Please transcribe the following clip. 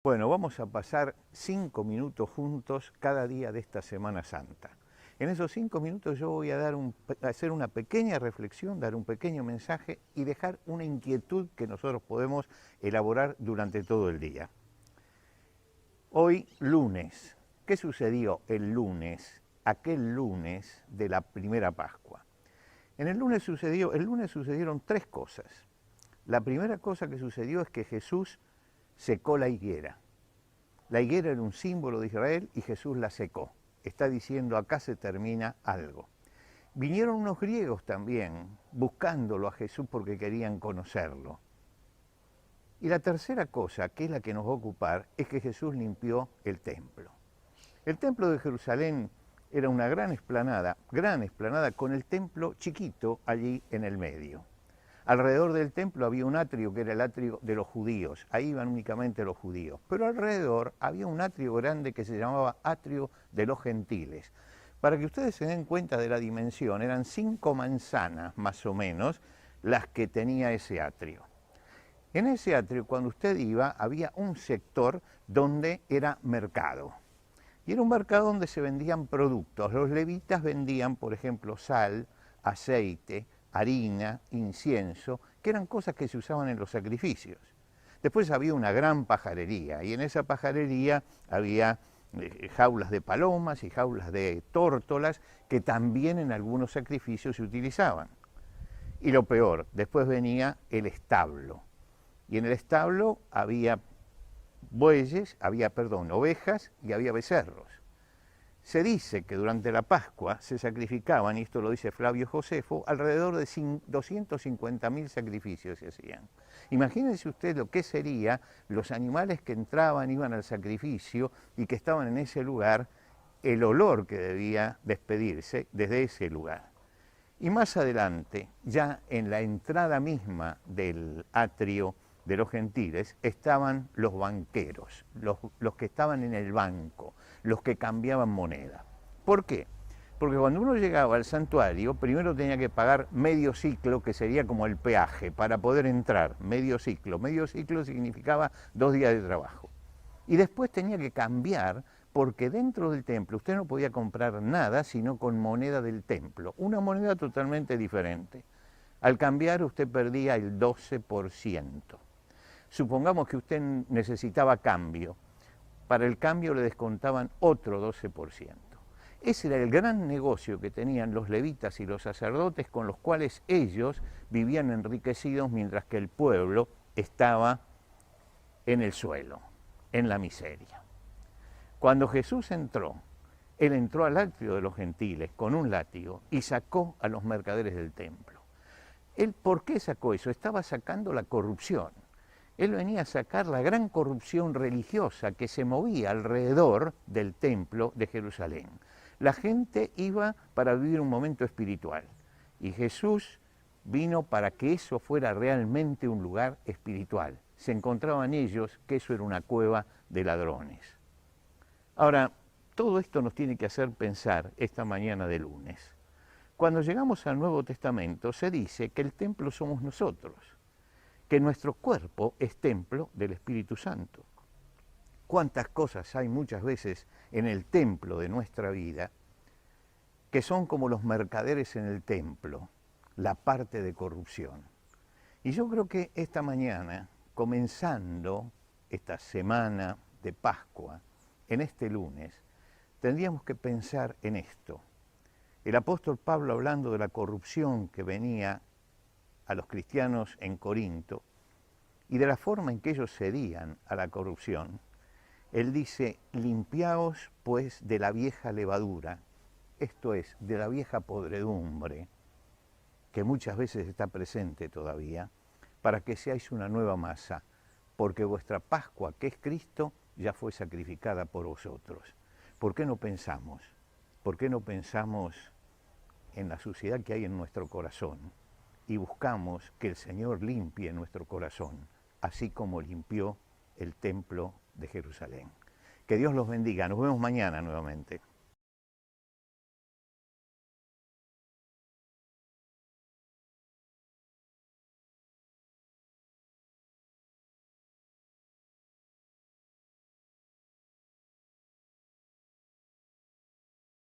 Bueno, vamos a pasar 5 minutos juntos cada día de esta Semana Santa. En esos 5 minutos yo voy a hacer una pequeña reflexión, dar un pequeño mensaje y dejar una inquietud que nosotros podemos elaborar durante todo el día. Hoy, lunes. ¿Qué sucedió el lunes, aquel lunes de la primera Pascua? El lunes sucedieron 3 cosas. La primera cosa que sucedió es que Jesús secó la higuera. La higuera era un símbolo de Israel y Jesús la secó. Está diciendo, acá se termina algo. Vinieron unos griegos también buscándolo a Jesús porque querían conocerlo. Y la tercera cosa, que es la que nos va a ocupar, es que Jesús limpió el templo. El templo de Jerusalén era una gran explanada con el templo chiquito allí en el medio. Alrededor del templo había un atrio que era el atrio de los judíos, ahí iban únicamente los judíos, pero alrededor había un atrio grande que se llamaba atrio de los gentiles. Para que ustedes se den cuenta de la dimensión, eran 5 manzanas más o menos las que tenía ese atrio. En ese atrio, cuando usted iba, había un sector donde era mercado. Y era un mercado donde se vendían productos. Los levitas vendían, por ejemplo, sal, aceite, harina, incienso, que eran cosas que se usaban en los sacrificios. Después había una gran pajarería, y en esa pajarería había jaulas de palomas y jaulas de tórtolas, que también en algunos sacrificios se utilizaban. Y lo peor, después venía el establo. Y en el establo había ovejas y había becerros. Se dice que durante la Pascua se sacrificaban, y esto lo dice Flavio Josefo, alrededor de 250.000 sacrificios se hacían. Imagínense usted lo que serían los animales que iban al sacrificio y que estaban en ese lugar, el olor que debía despedirse desde ese lugar. Y más adelante, ya en la entrada misma del atrio de los gentiles, estaban los banqueros, los que estaban en el banco, los que cambiaban moneda. ¿Por qué? Porque cuando uno llegaba al santuario, primero tenía que pagar medio ciclo, que sería como el peaje, para poder entrar, medio ciclo. Medio ciclo significaba 2 días de trabajo. Y después tenía que cambiar, porque dentro del templo usted no podía comprar nada sino con moneda del templo, una moneda totalmente diferente. Al cambiar usted perdía el 12%. Supongamos que usted necesitaba cambio. Para el cambio le descontaban otro 12%. Ese era el gran negocio que tenían los levitas y los sacerdotes, con los cuales ellos vivían enriquecidos mientras que el pueblo estaba en el suelo, en la miseria. Cuando Jesús entró, él entró al atrio de los gentiles con un látigo y sacó a los mercaderes del templo. Él, ¿por qué sacó eso? Estaba sacando la corrupción. Él venía a sacar la gran corrupción religiosa que se movía alrededor del templo de Jerusalén. La gente iba para vivir un momento espiritual y Jesús vino para que eso fuera realmente un lugar espiritual. Se encontraban ellos que eso era una cueva de ladrones. Ahora, todo esto nos tiene que hacer pensar esta mañana de lunes. Cuando llegamos al Nuevo Testamento se dice que el templo somos nosotros, que nuestro cuerpo es templo del Espíritu Santo. Cuántas cosas hay muchas veces en el templo de nuestra vida que son como los mercaderes en el templo, la parte de corrupción. Y yo creo que esta mañana, comenzando esta semana de Pascua, en este lunes, tendríamos que pensar en esto. El apóstol Pablo, hablando de la corrupción que venía a los cristianos en Corinto y de la forma en que ellos cedían a la corrupción, él dice, limpiaos pues de la vieja levadura, esto es, de la vieja podredumbre, que muchas veces está presente todavía, para que seáis una nueva masa, porque vuestra Pascua, que es Cristo, ya fue sacrificada por vosotros. ¿Por qué no pensamos? ¿Por qué no pensamos en la suciedad que hay en nuestro corazón y buscamos que el Señor limpie nuestro corazón, así como limpió el templo de Jerusalén? Que Dios los bendiga. Nos vemos mañana nuevamente.